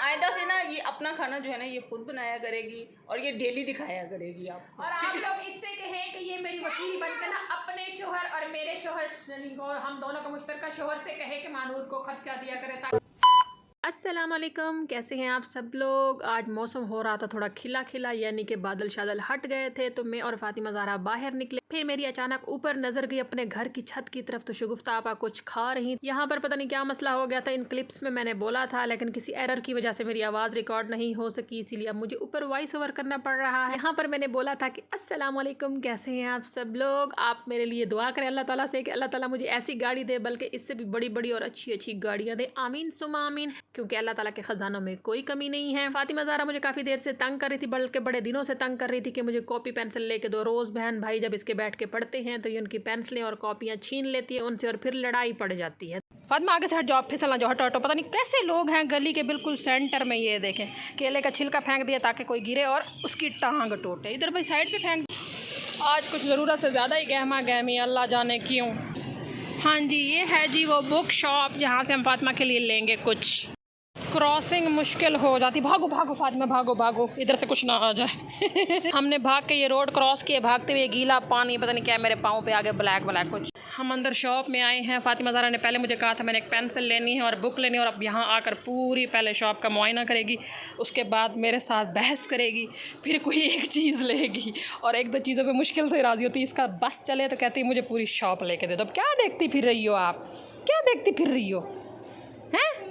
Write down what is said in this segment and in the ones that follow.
आइंदा से ना ये अपना खाना जो है ना ये खुद बनाया करेगी और ये डेली दिखाया करेगी आपको। और आप लोग इससे कहें कि ये मेरी वकील बनकर ना अपने शोहर और मेरे शोहर को, हम दोनों का मुश्तरका शोहर से कहे कि मानूर को खर्चा दिया करे। अस्सलाम वालेकुम, कैसे हैं आप सब लोग। आज मौसम हो रहा था थोड़ा खिला खिला, यानी कि बादल शादल हट गए थे, तो मैं और फातिमा ज़हरा बाहर निकले। फिर मेरी अचानक ऊपर नजर गई अपने घर की छत की तरफ, तो शगुफ्ता आपा कुछ खा रही। यहाँ पर पता नहीं क्या मसला हो गया था, इन क्लिप्स में मैंने बोला था लेकिन किसी एरर की वजह से मेरी आवाज़ रिकॉर्ड नहीं हो सकी, इसीलिए अब मुझे ऊपर वॉइस ओवर करना पड़ रहा है। यहाँ पर मैंने बोला था कि अस्सलाम वालेकुम, कैसे हैं आप सब लोग। आप मेरे लिए दुआ करें अल्लाह ताला से कि अल्लाह ताला मुझे ऐसी गाड़ी दे, बल्कि इससे भी बड़ी बड़ी और अच्छी अच्छी गाड़ियाँ दे, आमीन सुमा आमीन, क्योंकि अल्लाह ताला के खजानों में कोई कमी नहीं है। फातिमा ज़हरा मुझे काफ़ी देर से तंग कर रही थी, बल्कि बड़े दिनों से तंग कर रही थी कि मुझे कॉपी पेंसिल लेके दो। रोज़ बहन भाई जब इसके बैठ के पढ़ते हैं तो ये उनकी पेंसिलें और कॉपियाँ छीन लेती है उनसे और फिर लड़ाई पड़ जाती है। फातिमा आगे से हट जाओ, फिसलना जो, हटो हटो। पता नहीं कैसे लोग हैं गली के बिल्कुल सेंटर में, ये देखें केले का छिलका फेंक दिया ताकि कोई गिरे और उसकी टांग टूटे। इधर भाई साइड पे फेंक। आज कुछ ज़रूरत से ज़्यादा ही गहमा गहमी, अल्लाह जाने क्यों। हाँ जी, ये है जी वो बुक शॉप जहाँ से हम फातिमा के लिए लेंगे कुछ। क्रॉसिंग मुश्किल हो जाती। भागो भागो फातिमा, भागो भागो, इधर से कुछ ना आ जाए। हमने भाग के ये रोड क्रॉस किए, भागते हुए गीला पानी, पता नहीं क्या मेरे पाँव पे आगे ब्लैक ब्लैक कुछ। हम अंदर शॉप में आए हैं। फातिमा ज़हरा ने पहले मुझे कहा था मैंने एक पेंसिल लेनी है और बुक लेनी है, और अब यहाँ आकर पूरी पहले शॉप का मुआयना करेगी, उसके बाद मेरे साथ बहस करेगी, फिर कोई एक चीज़ लेगी और एक दो चीज़ों पे मुश्किल से राज़ी होती है। इसका बस चले तो कहती है मुझे पूरी शॉप लेके दे दो। अब क्या देखती फिर रही हो आप, क्या देखती फिर रही हो हैं।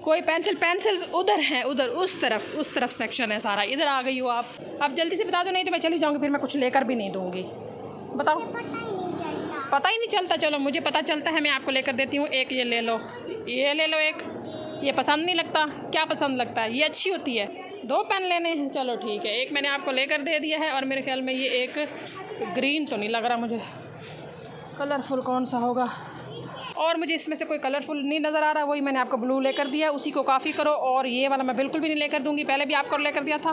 कोई पेंसिल्स उधर हैं, उधर उस तरफ सेक्शन है सारा, इधर आ गई हो आप। अब जल्दी से बता दो, नहीं तो मैं चली जाऊँगी, फिर मैं कुछ लेकर भी नहीं दूँगी। बताओ। पता ही नहीं चलता। चलो मुझे पता चलता है, मैं आपको लेकर देती हूँ। एक ये ले लो, ये ले लो एक। ये पसंद नहीं लगता, क्या पसंद लगता है, ये अच्छी होती है। दो पेन लेने हैं, चलो ठीक है, एक मैंने आपको लेकर दे दिया है। और मेरे ख्याल में ये एक ग्रीन तो नहीं लग रहा मुझे, कलरफुल कौन सा होगा, और मुझे इसमें से कोई कलरफुल नहीं नज़र आ रहा, वही मैंने आपको ब्लू लेकर दिया, उसी को काफ़ी करो। और ये वाला मैं बिल्कुल भी नहीं लेकर दूंगी, पहले भी आपको लेकर दिया था,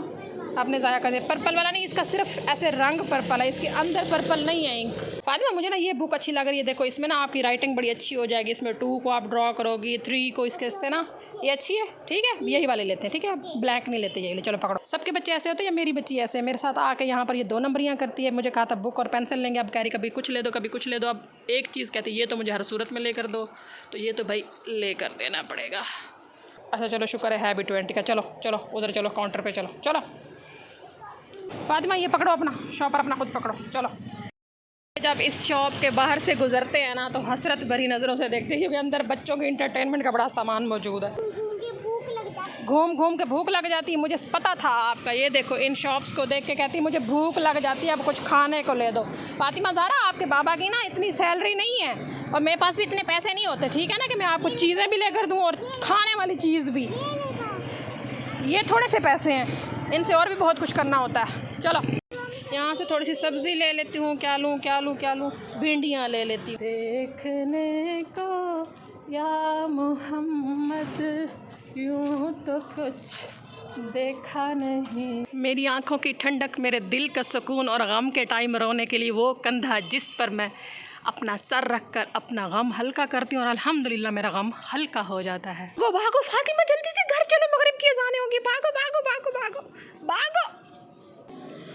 आपने ज़ाया कर दिया। पर्पल वाला नहीं, इसका सिर्फ ऐसे रंग पर्पल है, इसके अंदर पर्पल नहीं है इंक। फातिमा मुझे ना ये बुक अच्छी लग रही है, देखो इसमें ना आपकी राइटिंग बड़ी अच्छी हो जाएगी। इसमें 2 को आप ड्रॉ करोगी, 3 को इसके से ना, ये अच्छी है। ठीक है, यही वाले लेते हैं, ठीक है, ब्लैक नहीं लेते, यही ले। चलो पकड़ो। सबके बच्चे ऐसे होते हैं या मेरी बच्ची ऐसे, मेरे साथ आके यहाँ पर ये 2 नंबरियाँ करती है। मुझे कहा था बुक और पेंसिल लेंगे, अब कह रही कभी कुछ ले दो कभी कुछ ले दो। अब एक चीज़ कहती है ये तो मुझे हर सूरत में लेकर दो, तो ये तो भाई लेकर देना पड़ेगा। अच्छा चलो, शुक्र है भी 20 का। चलो चलो उधर चलो, काउंटर पे चलो। चलो फातिमा ये पकड़ो, अपना शॉपर अपना खुद पकड़ो। चलो जब इस शॉप के बाहर से गुजरते हैं ना तो हसरत भरी नज़रों से देखते हैं, क्योंकि अंदर बच्चों के इंटरटेनमेंट का बड़ा सामान मौजूद है। घूम घूम के भूख लग जाती है, मुझे पता था आपका। ये देखो इन शॉप्स को देख के कहती है मुझे भूख लग जाती है, अब कुछ खाने को ले दो। फातिमा ज़हरा आपके बाबा की ना इतनी सैलरी नहीं है और मेरे पास भी इतने पैसे नहीं होते, ठीक है ना, कि मैं आपको चीज़ें भी लेकर दूँ और खाने वाली चीज़ भी। ये थोड़े से पैसे हैं, इनसे और भी बहुत कुछ करना होता है। चलो यहाँ से थोड़ी सी सब्ज़ी ले लेती हूँ। क्या लूँ क्या लूँ क्या लूँ, भिंडियाँ ले लेती हूँ। देखने को या मोहम्मद यूँ तो कुछ देखा नहीं। मेरी आँखों की ठंडक, मेरे दिल का सुकून, और गम के टाइम रोने के लिए वो कंधा जिस पर मैं अपना सर रख कर अपना गम हल्का करती हूँ, और अल्हम्दुलिल्लाह मेरा गम हल्का हो जाता है। वो भागो फातिमा, जल्दी से घर चलो, मगरिब की अज़ानें होंगी। भागो भागो भागो भागो भागो।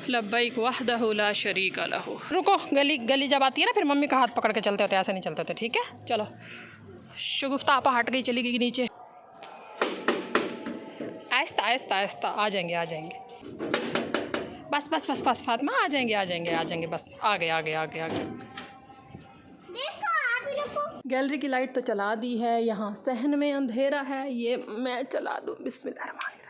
लब्बैक वहदहु ला शरीका लहू। रुको, गली जब आती है ना फिर मम्मी का हाथ पकड़ के चलते होते, ऐसे नहीं चलते थे, ठीक है। चलो शगुफ्ता आपा हट गई, चली गई नीचे। आहिस्ता आहिस्ता आहिस्ता, आ जाएंगे आ जाएंगे। बस बस बस बस फातिमा, आ जाएंगे आ जाएंगे आ जाएंगे, बस आ गए आ गए आ गए आ गए। गैलरी की लाइट तो चला दी है, यहाँ सहन में अंधेरा है, ये मैं चला दूँ। बिस्मिल्लाहिर्रहमानिर्रहीम।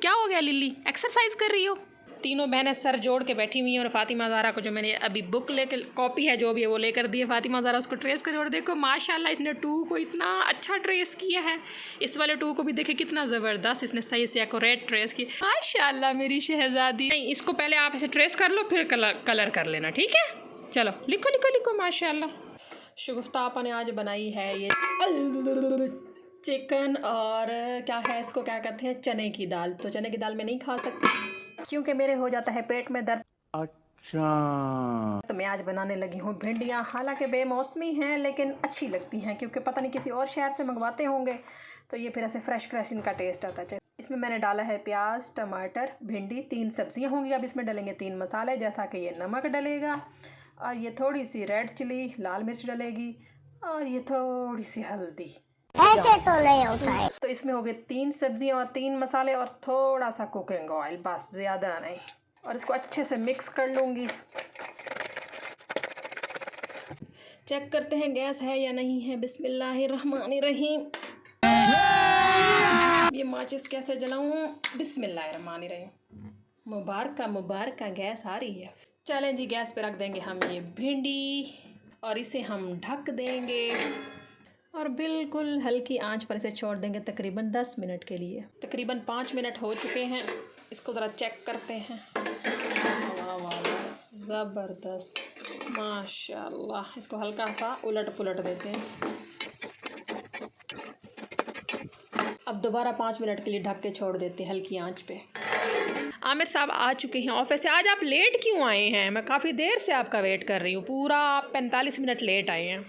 क्या हो गया लिल्ली, एक्सरसाइज कर रही हो। तीनों बहनें सर जोड़ के बैठी हुई हैं, और फातिमा ज़हरा को जो मैंने अभी बुक लेकर, कॉपी है जो भी है वो लेकर दी है, फातिमा ज़हरा उसको ट्रेस करे। और देखो माशाल्लाह इसने 2 को इतना अच्छा ट्रेस किया है। इस वाले 2 को भी देखे कितना ज़बरदस्त इसने सही से एक्यूरेट ट्रेस किया, माशाल्लाह मेरी शहज़ादी। नहीं, इसको पहले आप इसे ट्रेस कर लो, फिर कलर कर लेना, ठीक है। चलो लिखो लिखो लिखो। माशाल्लाह शगुफ्ता आपा ने आज बनाई है ये चिकन, और क्या है इसको क्या कहते हैं, चने की दाल। तो चने की दाल मैं नहीं खा सकती क्योंकि मेरे हो जाता है पेट में दर्द। अच्छा, तो मैं आज बनाने लगी हूँ भिंडियाँ। हालांकि बेमौसमी हैं लेकिन अच्छी लगती हैं, क्योंकि पता नहीं किसी और शहर से मंगवाते होंगे, तो ये फिर ऐसे फ्रेश इनका टेस्ट आता है। इसमें मैंने डाला है प्याज, टमाटर, भिंडी, 3 सब्जियां होंगी। अब इसमें डलेंगे 3 मसाले, जैसा कि ये नमक डलेगा और ये थोड़ी सी रेड चिली लाल मिर्च डलेगी और ये थोड़ी सी हल्दी। ऐसे तो नहीं होता है। तो इसमें हो गए 3 सब्जियां और 3 मसाले और थोड़ा सा कुकिंग ऑयल, बस ज़्यादा नहीं। और इसको अच्छे से मिक्स कर लूँगी। चेक करते हैं गैस है या नहीं है। बिस्मिल्लाहिर्रहमानिर्रहीम। ये माचिस कैसे जलाऊं? बिस्मिल्लाहिर्रहमानिर्रहीम। मुबारक गैस आ रही है। चलें जी, गैस पे रख देंगे हम ये भिंडी और इसे हम ढक देंगे और बिल्कुल हल्की आंच पर इसे छोड़ देंगे तकरीबन 10 मिनट के लिए। तकरीबन 5 मिनट हो चुके हैं। इसको ज़रा चेक करते हैं। वाह वाह, ज़बरदस्त, माशाल्लाह। इसको हल्का सा उलट पुलट देते हैं। अब दोबारा 5 मिनट के लिए ढक के छोड़ देते हैं हल्की आंच पे। आमिर साहब आ चुके हैं ऑफिस से। आज आप लेट क्यों आए हैं? मैं काफ़ी देर से आपका वेट कर रही हूँ, पूरा 45 मिनट लेट आए हैं।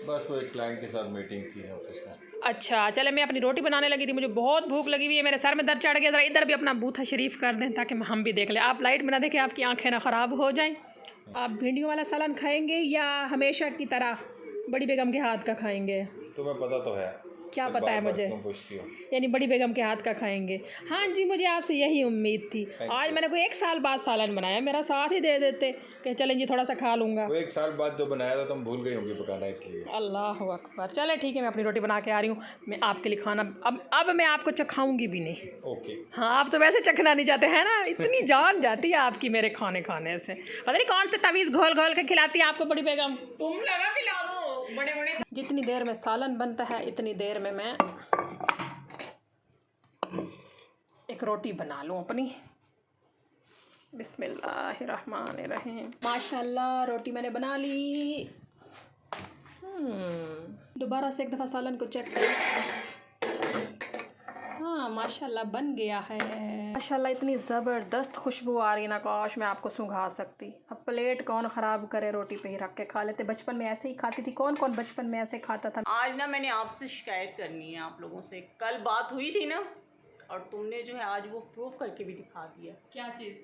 बस वो एक क्लाइंट के साथ मीटिंग थी ऑफिस में। अच्छा चले, मैं अपनी रोटी बनाने लगी थी, मुझे बहुत भूख लगी हुई है, मेरे सर में दर्द चढ़ गया। ज़रा इधर भी अपना बूथा शरीफ कर दें ताकि हम भी देख लें। आप लाइट में ना देखें, आपकी आंखें ना ख़राब हो जाएं। आप भिंडियों वाला सालन खाएंगे या हमेशा की तरह बड़ी बेगम के हाथ का खाएंगे? तुम्हें पता तो है। क्या पता है मुझे? पूछती हो? यानी बड़ी बेगम के हाथ का खाएंगे। हाँ जी, मुझे आपसे यही उम्मीद थी। आज मैंने कोई 1 साल बाद सालन बनाया, मेरा साथ ही दे देते कि चलें जी थोड़ा सा खा लूँगा। वो 1 साल बाद जो बनाया था तुम भूल गई होंगी पकाना, इसलिए। अल्लाह अकबर। चले ठीक है, मैं अपनी रोटी बना के आ रही हूँ। मैं आपके लिए खाना अब मैं आपको चखाऊंगी भी नहीं। ओके। हाँ, आप तो वैसे चखना नहीं चाहते हैं ना, इतनी जान जाती है आपकी मेरे खाने से। पता नहीं कौन सा तवीज़ घोल के खिलाती है आपको बड़ी बेगम। तुम लगा खिला दो बड़े। जितनी देर में सालन बनता है इतनी देर में मैं एक रोटी बना लूँ अपनी। बिस्मिल्लाहिर्रहमानिर्रहीम। माशाल्लाह रोटी मैंने बना ली। दोबारा से एक दफ़ा सालन को चेक करें। हाँ माशाल्लाह बन गया है। माशाल्लाह इतनी ज़बरदस्त खुशबू आ रही ना, काश मैं आपको सुंघा सकती। अब प्लेट कौन ख़राब करे, रोटी पे ही रख के खा लेते। बचपन में ऐसे ही खाती थी। कौन बचपन में ऐसे खाता था? आज ना मैंने आपसे शिकायत करनी है आप लोगों से। कल बात हुई थी ना, और तुमने जो है आज वो प्रूफ करके भी दिखा दिया। क्या चीज़?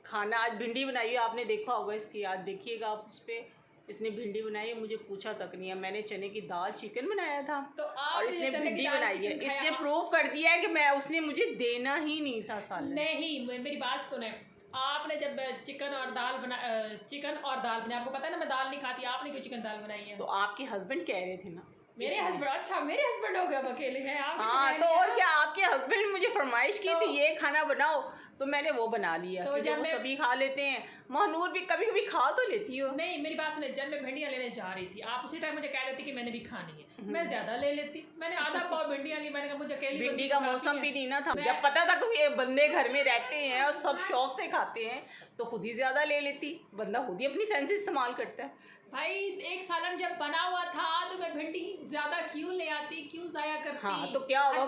खाना आज भिंडी बनाई है, आपने देखा होगा इसकी, आज देखिएगा आप उस पर। इसने भिंडी बनाई है, मुझे पूछा तक नहीं है। मैंने चने की दाल चिकन बनाया था तो और इसने भिंडी बनाई है। इसने प्रूफ कर दिया है कि उसने मुझे देना ही नहीं था सालन। नहीं, मेरी बात सुने। आपने जब चिकन और दाल बनाया, आपको पता है ना मैं दाल नहीं खाती, आपने क्यों चिकन दाल बनाई है? तो आपके हस्बैंड कह रहे थे ना। मेरे हस्बैंड? अच्छा मेरे हस्बैंड हो गए अब अकेले हैं आप? हाँ तो और क्या, आपके हस्बैंड ने मुझे फरमाइश की थी ये खाना बनाओ, तो मैंने वो बना लिया। तो जब वो सभी खा लेते हैं, महानूर भी कभी कभी खा तो लेती हो। नहीं मेरी बात सुने, जब मैं भिंडियाँ लेने जा रही थी आप उसी टाइम मुझे कह देती कि मैंने भी खानी है, मैं ज्यादा ले लेती। मैंने आधा पाव भिंडियाँ ली, मैंने कहा मुझे अकेली भिंडी का मौसम भी नहीं ना था। जब पता था कि ये बंदे घर में रहते हैं और सब शौक से खाते हैं तो खुद ही ज्यादा ले लेती। बंदा खुद ही अपनी सेंस इस्तेमाल करता है। भाई एक सालन जब बना हुआ था तो मैं भिंडी ज्यादा क्यों ले आती, क्यों जाया करती? हाँ तो क्या हुआ,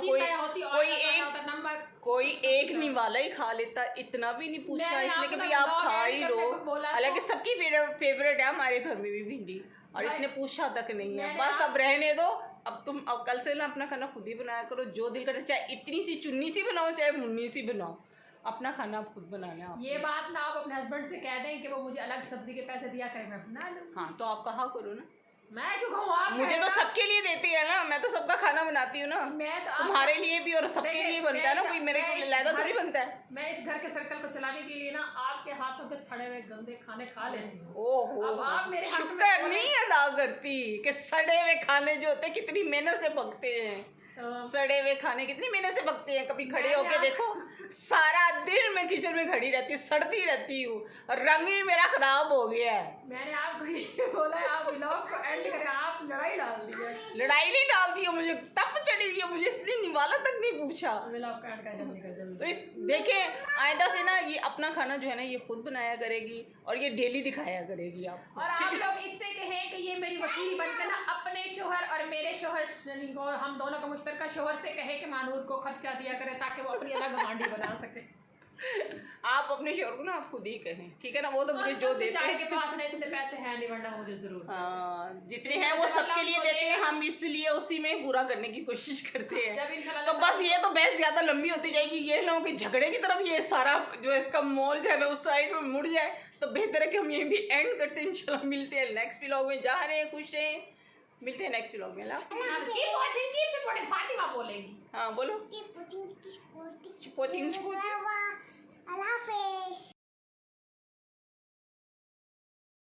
कोई एक निवाला ही खा लेता, इतना भी नहीं पूछा इसने कि भाई आप खा ही लो। हालांकि सबकी फेवरेट है हमारे घर में भी भिंडी, और इसने पूछा तक नहीं है। बस अब रहने दो। अब कल से ना अपना खाना खुद ही बनाया करो, जो दिल करे, चाहे इतनी सी चुन्नी सी बनाओ चाहे मुन्नी सी बनाओ, अपना खाना खुद बनाना है। ये बात ना आप अपने हस्बैंड से कह दें कि वो मुझे अलग सब्जी के पैसे दिया करें, मैं बना लूं। हाँ तो आप कहा करो ना। मैं क्यों कहूँ? आप मुझे तो सबके लिए देती है ना, मैं तो सबका खाना बनाती हूँ ना। मैं तो तुम्हारे लिए भी और सबके लिए बनता है ना, कोई मेरे को लैदा थोड़ी बनता है। मैं इस घर के सर्कल को चलाने के लिए ना आपके हाथों के सड़े हुए गंदे खाने खा लेती हूँ। ओहो, अब आप मेरे हक में शुक्र नहीं अदा करती कि सड़े हुए खाने जो होते हैं कितनी मेहनत से पकते हैं। सड़े हुए खाने कितनी मेहनत से पकते हैं। कभी खड़े होके देखो, सारा दिन मैं किचन में खड़ी रहती हूँ, सड़ती रहती हूँ, और रंग भी मेरा खराब हो गया है। मैंने आपको ये बोला है, आप व्लॉग को एंड करें, आप लड़ाई डाल दी है। लड़ाई नहीं डालती है, मुझे तप चढ़ी हुई है, मुझे इसलिए निवाला तक नहीं पूछा। व्लॉग का एंड कर जल्दी कर जल्दी। तो इस देखे आइंदा से ना ये अपना खाना जो है ना ये खुद बनाया करेगी और ये डेली दिखाया करेगी आपको। और आप लोग इससे कहें कि ये मेरी वकील बनकर ना अपने शोहर और मेरे शोहर को, हम दोनों का मुश्तरका शोहर से कहे कि मानूर को खर्चा दिया करे ताकि वो अपनी अलग हांडी बना सके। आप अपने शोर को ना आप खुद ही कहें, ठीक है ना, वो तो मुझे जो देते चाय के हैं, पास नहीं इतने पैसे हैं नहीं, वरना मुझे जरूर हाँ, जितने हैं वो सबके लिए देते हैं, हम इसलिए उसी में पूरा करने की कोशिश करते हैं। जब इंशाल्लाह तो बस ये तो बहस ज्यादा लंबी होती जाएगी, ये लोगों के झगड़े की तरफ ये सारा जो है इसका मॉल जो है ना उस साइड में मुड़ जाए, तो बेहतर है कि हम यहीं भी एंड करते हैं। इंशाल्लाह मिलते हैं नेक्स्ट व्लॉग में, जा रहे हैं, खुश हैं, मिलते हैं नेक्स्ट व्लॉग में। फातिमा बोलेगी। हाँ बोलो। कोचिंग